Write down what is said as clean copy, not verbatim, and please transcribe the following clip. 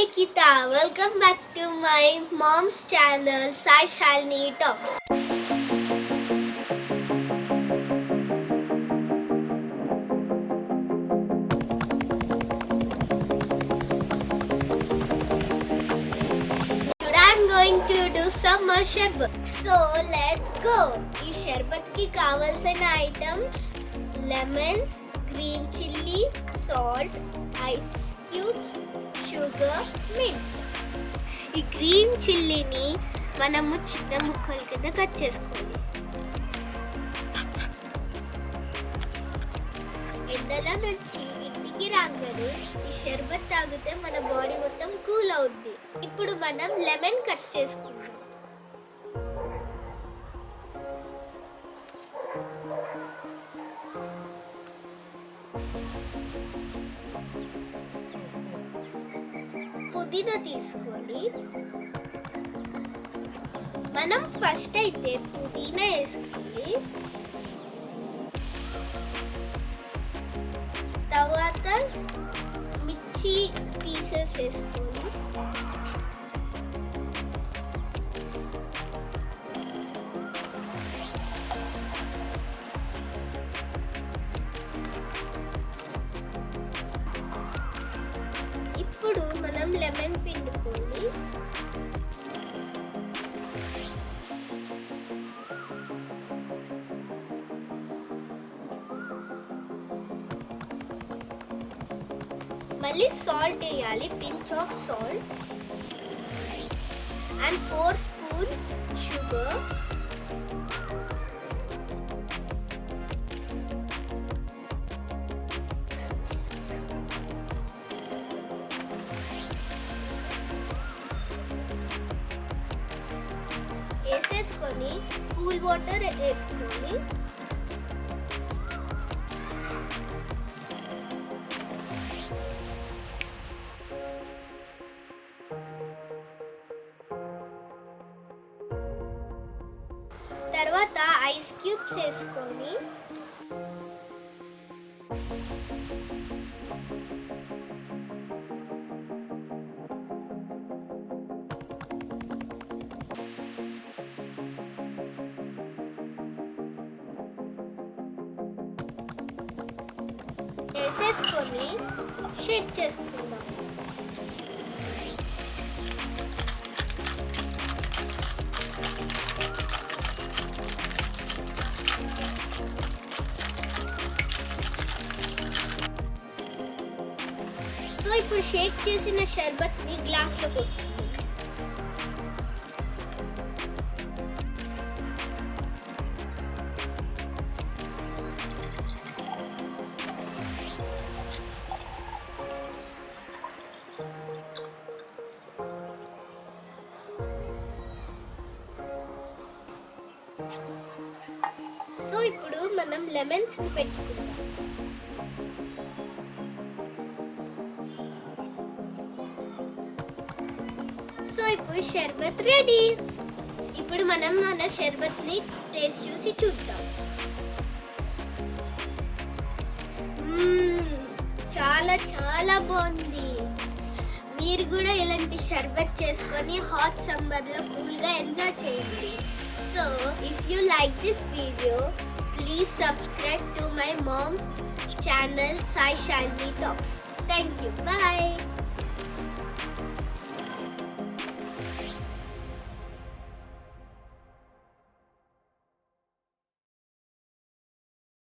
Nikita. Welcome back to my mom's channel, Sai Shalini Talks. Today I'm going to do some more Sharbath. So let's go. ఈ షర్బత్ కి కావాల్సిన items lemons, green chilli, salt, ice cubes, sugar, mint. ఈ green చిల్లీని మనము చిన్న ముక్కల కింద cut చేసుకోవాలి. ఎండలో నుంచి ఇంటికి రాగానే ఈ షర్బత్ తాగితే మన బాడీ మొత్తం కూల్ అవుద్ది. ఇప్పుడు మనం లెమన్ కట్ చేసుకుందాం. పుదీనా తీసుకొని మనం ఫస్ట్ అయితే పుదీనా వేసుకొని తర్వాత మిర్చి పీసెస్ వేసుకొని ఇప్పుడు మనం లెమన్ పిండుకొని మళ్ళీ సాల్ట్ వేయాలి, pinch of salt and 4 spoons sugar, వేసేసుకొని కూల్ వాటర్ వేసుకొని తర్వాత ఐస్ క్యూబ్స్ వేసుకొని వేసేసుకొని షేక్ చేసుకుందాం. సో ఇప్పుడు షేక్ చేసిన షర్బత్ని గ్లాస్లో పోసుకుందాం. సో ఇప్పుడు మనం లెమన్స్ ని పెట్టుకుందాం. సో ఇప్పుడు షర్బత్ రెడీ. ఇప్పుడు మనం మన షర్బత్ ని టేస్ట్ చూసి చూద్దాం. చాలా చాలా బాగుంది. మీరు కూడా ఇలాంటి షర్బత్ చేసుకొని హాట్ సమ్మర్లో కూల్గా ఎంజాయ్ చేయండి. So, if you like this video, please subscribe to my mom's channel, Sai Shalini Talks. Thank you. Bye.